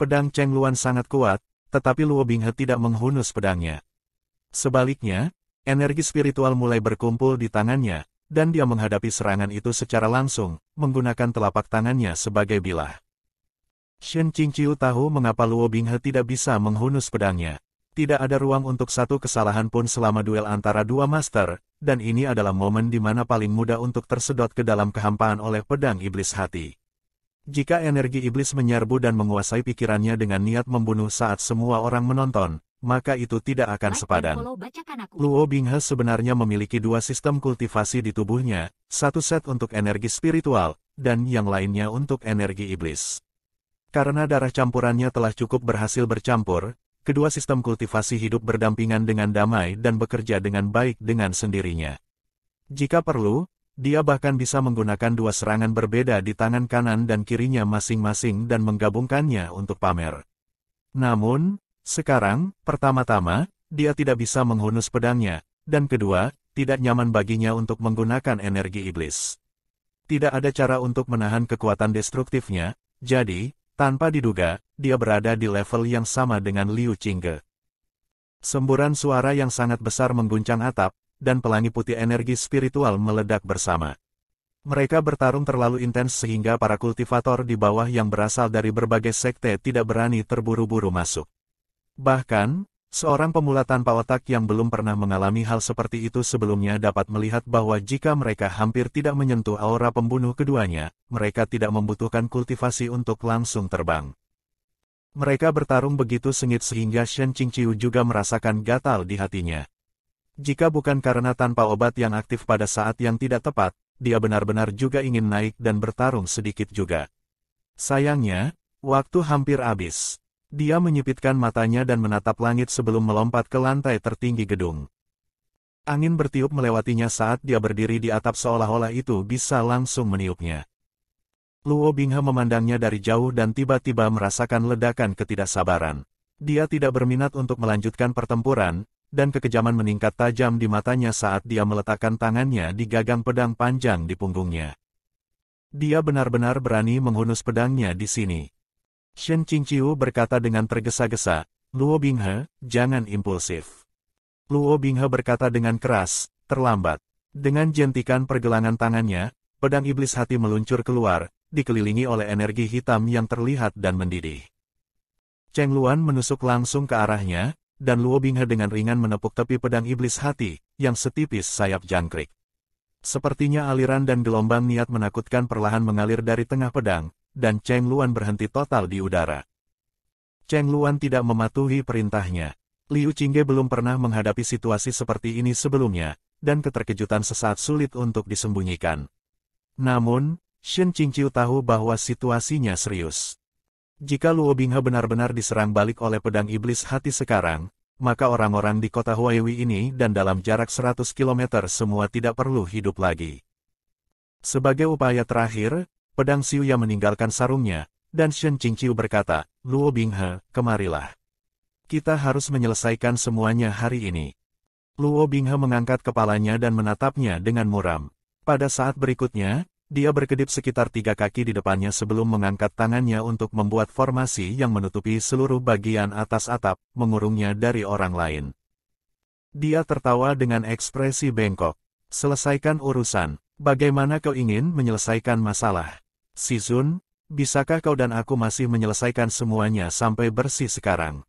Pedang Cheng Luan sangat kuat, tetapi Luo Binghe tidak menghunus pedangnya. Sebaliknya, energi spiritual mulai berkumpul di tangannya, dan dia menghadapi serangan itu secara langsung, menggunakan telapak tangannya sebagai bilah. Shen Qingqiu tahu mengapa Luo Binghe tidak bisa menghunus pedangnya. Tidak ada ruang untuk satu kesalahan pun selama duel antara dua master, dan ini adalah momen di mana paling mudah untuk tersedot ke dalam kehampaan oleh pedang iblis hati. Jika energi iblis menyerbu dan menguasai pikirannya dengan niat membunuh saat semua orang menonton, maka itu tidak akan sepadan. Luo Binghe sebenarnya memiliki dua sistem kultivasi di tubuhnya, satu set untuk energi spiritual, dan yang lainnya untuk energi iblis. Karena darah campurannya telah cukup berhasil bercampur, kedua sistem kultivasi hidup berdampingan dengan damai dan bekerja dengan baik dengan sendirinya. Jika perlu, dia bahkan bisa menggunakan dua serangan berbeda di tangan kanan dan kirinya masing-masing dan menggabungkannya untuk pamer. Namun, sekarang, pertama-tama, dia tidak bisa menghunus pedangnya, dan kedua, tidak nyaman baginya untuk menggunakan energi iblis. Tidak ada cara untuk menahan kekuatan destruktifnya, jadi, tanpa diduga, dia berada di level yang sama dengan Liu Qingge. Semburan suara yang sangat besar mengguncang atap, dan pelangi putih energi spiritual meledak bersama. Mereka bertarung terlalu intens sehingga para kultivator di bawah yang berasal dari berbagai sekte tidak berani terburu-buru masuk. Bahkan, seorang pemula tanpa otak yang belum pernah mengalami hal seperti itu sebelumnya dapat melihat bahwa jika mereka hampir tidak menyentuh aura pembunuh keduanya, mereka tidak membutuhkan kultivasi untuk langsung terbang. Mereka bertarung begitu sengit sehingga Shen Qingqiu juga merasakan gatal di hatinya. Jika bukan karena tanpa obat yang aktif pada saat yang tidak tepat, dia benar-benar juga ingin naik dan bertarung sedikit juga. Sayangnya, waktu hampir habis. Dia menyipitkan matanya dan menatap langit sebelum melompat ke lantai tertinggi gedung. Angin bertiup melewatinya saat dia berdiri di atap seolah-olah itu bisa langsung meniupnya. Luo Binghe memandangnya dari jauh dan tiba-tiba merasakan ledakan ketidaksabaran. Dia tidak berminat untuk melanjutkan pertempuran, dan kekejaman meningkat tajam di matanya saat dia meletakkan tangannya di gagang pedang panjang di punggungnya. Dia benar-benar berani menghunus pedangnya di sini. Shen Qingqiu berkata dengan tergesa-gesa, "Luo Binghe, jangan impulsif." Luo Binghe berkata dengan keras, "Terlambat." Dengan jentikan pergelangan tangannya, pedang iblis hati meluncur keluar, dikelilingi oleh energi hitam yang terlihat dan mendidih. Cheng Luan menusuk langsung ke arahnya, dan Luo Binghe dengan ringan menepuk tepi pedang iblis hati, yang setipis sayap jangkrik. Sepertinya aliran dan gelombang niat menakutkan perlahan mengalir dari tengah pedang, dan Cheng Luan berhenti total di udara. Cheng Luan tidak mematuhi perintahnya. Liu Qingge belum pernah menghadapi situasi seperti ini sebelumnya, dan keterkejutan sesaat sulit untuk disembunyikan. Namun, Shen Qingqiu tahu bahwa situasinya serius. Jika Luo Binghe benar-benar diserang balik oleh pedang iblis hati sekarang, maka orang-orang di kota Huaiwi ini dan dalam jarak 100 km semua tidak perlu hidup lagi. Sebagai upaya terakhir, pedang Xiuya meninggalkan sarungnya, dan Shen Qingqiu berkata, "Luo Binghe, kemarilah. Kita harus menyelesaikan semuanya hari ini." Luo Binghe mengangkat kepalanya dan menatapnya dengan muram. Pada saat berikutnya, dia berkedip sekitar 3 kaki di depannya sebelum mengangkat tangannya untuk membuat formasi yang menutupi seluruh bagian atas atap, mengurungnya dari orang lain. Dia tertawa dengan ekspresi bengkok. "Selesaikan urusan. Bagaimana kau ingin menyelesaikan masalah? Si Zun, bisakah kau dan aku masih menyelesaikan semuanya sampai bersih sekarang?"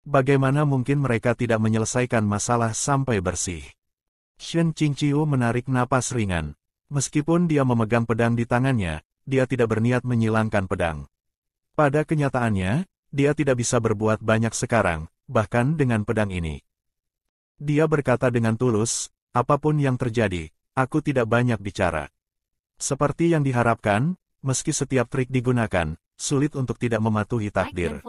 Bagaimana mungkin mereka tidak menyelesaikan masalah sampai bersih? Shen Qingqiu menarik napas ringan. Meskipun dia memegang pedang di tangannya, dia tidak berniat menyilangkan pedang. Pada kenyataannya, dia tidak bisa berbuat banyak sekarang, bahkan dengan pedang ini. Dia berkata dengan tulus, "Apapun yang terjadi, aku tidak banyak bicara." Seperti yang diharapkan, meski setiap trik digunakan, sulit untuk tidak mematuhi takdir.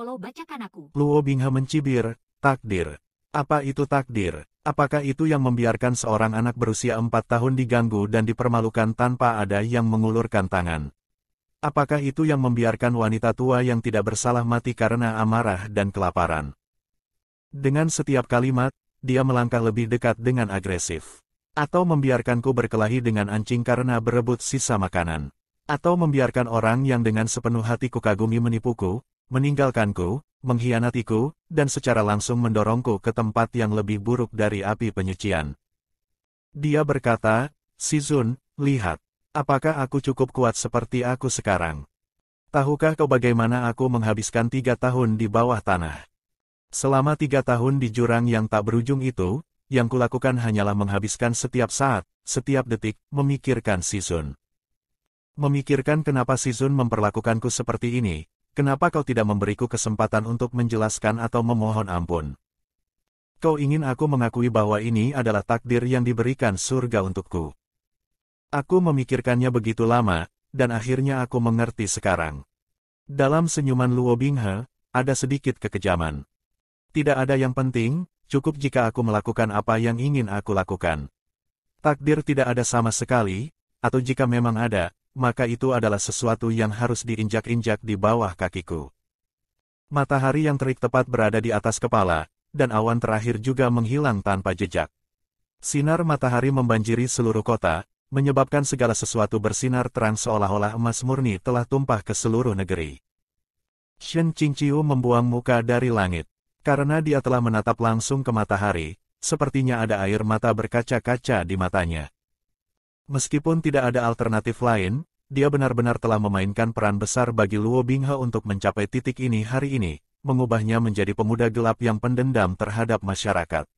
Luo Binghe mencibir, "Takdir? Apa itu takdir? Apakah itu yang membiarkan seorang anak berusia 4 tahun diganggu dan dipermalukan tanpa ada yang mengulurkan tangan? Apakah itu yang membiarkan wanita tua yang tidak bersalah mati karena amarah dan kelaparan?" Dengan setiap kalimat, dia melangkah lebih dekat dengan agresif. "Atau membiarkanku berkelahi dengan anjing karena berebut sisa makanan? Atau membiarkan orang yang dengan sepenuh hati kukagumi menipuku, meninggalkanku, mengkhianatiku, dan secara langsung mendorongku ke tempat yang lebih buruk dari api penyucian. Dia berkata, Shizun, lihat. Apakah aku cukup kuat seperti aku sekarang? Tahukah kau bagaimana aku menghabiskan 3 tahun di bawah tanah? Selama 3 tahun di jurang yang tak berujung itu, yang kulakukan hanyalah menghabiskan setiap saat, setiap detik, memikirkan Shizun. Memikirkan kenapa Shizun memperlakukanku seperti ini, kenapa kau tidak memberiku kesempatan untuk menjelaskan atau memohon ampun? Kau ingin aku mengakui bahwa ini adalah takdir yang diberikan surga untukku. Aku memikirkannya begitu lama, dan akhirnya aku mengerti sekarang. Dalam senyuman Luo Binghe, ada sedikit kekejaman. Tidak ada yang penting, cukup jika aku melakukan apa yang ingin aku lakukan. Takdir tidak ada sama sekali, atau jika memang ada, maka itu adalah sesuatu yang harus diinjak-injak di bawah kakiku. Matahari yang terik tepat berada di atas kepala, dan awan terakhir juga menghilang tanpa jejak. Sinar matahari membanjiri seluruh kota, menyebabkan segala sesuatu bersinar terang seolah-olah emas murni telah tumpah ke seluruh negeri. Shen Qingqiu membuang muka dari langit. Karena dia telah menatap langsung ke matahari, sepertinya ada air mata berkaca-kaca di matanya. Meskipun tidak ada alternatif lain, dia benar-benar telah memainkan peran besar bagi Luo Binghe untuk mencapai titik ini hari ini, mengubahnya menjadi pemuda gelap yang pendendam terhadap masyarakat.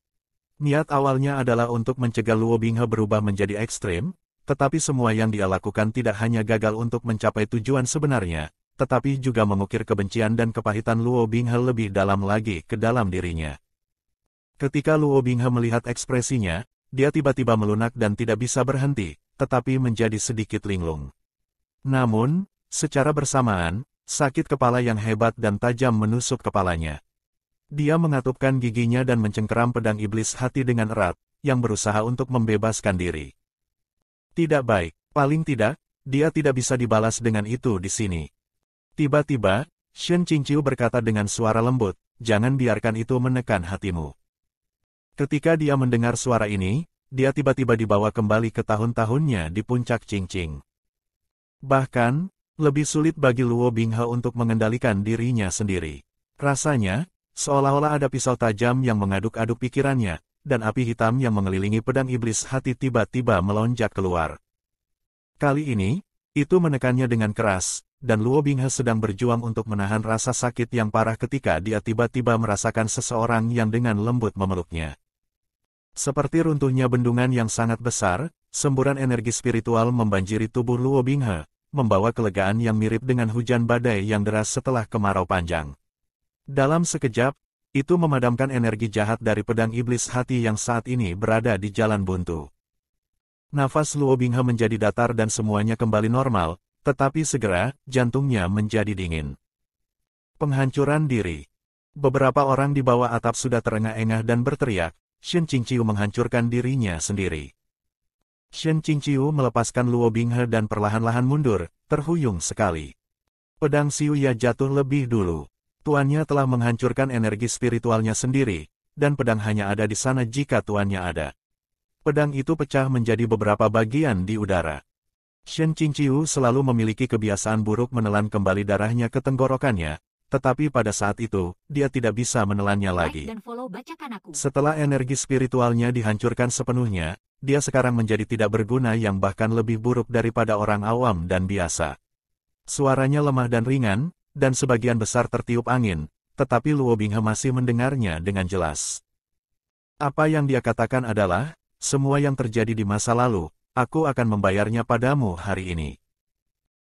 Niat awalnya adalah untuk mencegah Luo Binghe berubah menjadi ekstrem, tetapi semua yang dia lakukan tidak hanya gagal untuk mencapai tujuan sebenarnya, tetapi juga mengukir kebencian dan kepahitan Luo Binghe lebih dalam lagi ke dalam dirinya. Ketika Luo Binghe melihat ekspresinya, dia tiba-tiba melunak dan tidak bisa berhenti, tetapi menjadi sedikit linglung. Namun, secara bersamaan, sakit kepala yang hebat dan tajam menusuk kepalanya. Dia mengatupkan giginya dan mencengkeram pedang iblis hati dengan erat, yang berusaha untuk membebaskan diri. Tidak baik, paling tidak, dia tidak bisa dibalas dengan itu di sini. Tiba-tiba, Shen Qingqiu berkata dengan suara lembut, jangan biarkan itu menekan hatimu. Ketika dia mendengar suara ini, dia tiba-tiba dibawa kembali ke tahun-tahunnya di puncak Qingqing. Bahkan, lebih sulit bagi Luo Binghe untuk mengendalikan dirinya sendiri. Rasanya, seolah-olah ada pisau tajam yang mengaduk-aduk pikirannya, dan api hitam yang mengelilingi pedang iblis hati tiba-tiba melonjak keluar. Kali ini, itu menekannya dengan keras, dan Luo Binghe sedang berjuang untuk menahan rasa sakit yang parah ketika dia tiba-tiba merasakan seseorang yang dengan lembut memeluknya. Seperti runtuhnya bendungan yang sangat besar, semburan energi spiritual membanjiri tubuh Luo Binghe, membawa kelegaan yang mirip dengan hujan badai yang deras setelah kemarau panjang. Dalam sekejap, itu memadamkan energi jahat dari pedang iblis hati yang saat ini berada di jalan buntu. Nafas Luo Binghe menjadi datar dan semuanya kembali normal, tetapi segera, jantungnya menjadi dingin. Penghancuran diri. Beberapa orang di bawah atap sudah terengah-engah dan berteriak, Shen Qingqiu menghancurkan dirinya sendiri. Shen Qingqiu melepaskan Luo Binghe dan perlahan-lahan mundur, terhuyung sekali. Pedang Xiuya jatuh lebih dulu. Tuannya telah menghancurkan energi spiritualnya sendiri, dan pedang hanya ada di sana jika tuannya ada. Pedang itu pecah menjadi beberapa bagian di udara. Shen Qingqiu selalu memiliki kebiasaan buruk menelan kembali darahnya ke tenggorokannya, tetapi pada saat itu, dia tidak bisa menelannya lagi. Setelah energi spiritualnya dihancurkan sepenuhnya, dia sekarang menjadi tidak berguna yang bahkan lebih buruk daripada orang awam dan biasa. Suaranya lemah dan ringan, dan sebagian besar tertiup angin, tetapi Luo Binghe masih mendengarnya dengan jelas. Apa yang dia katakan adalah, semua yang terjadi di masa lalu, aku akan membayarnya padamu hari ini.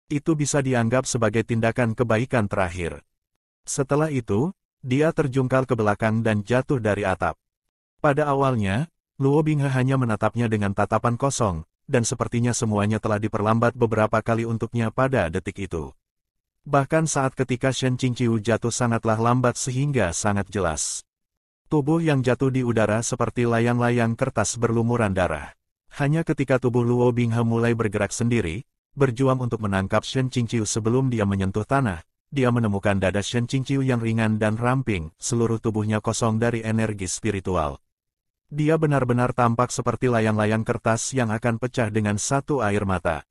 Itu bisa dianggap sebagai tindakan kebaikan terakhir. Setelah itu, dia terjungkal ke belakang dan jatuh dari atap. Pada awalnya, Luo Binghe hanya menatapnya dengan tatapan kosong, dan sepertinya semuanya telah diperlambat beberapa kali untuknya pada detik itu. Bahkan saat ketika Shen Qingqiu jatuh sangatlah lambat sehingga sangat jelas. Tubuh yang jatuh di udara seperti layang-layang kertas berlumuran darah. Hanya ketika tubuh Luo Binghe mulai bergerak sendiri, berjuang untuk menangkap Shen Qingqiu sebelum dia menyentuh tanah, dia menemukan dada Shen Qingqiu yang ringan dan ramping, seluruh tubuhnya kosong dari energi spiritual. Dia benar-benar tampak seperti layang-layang kertas yang akan pecah dengan satu air mata.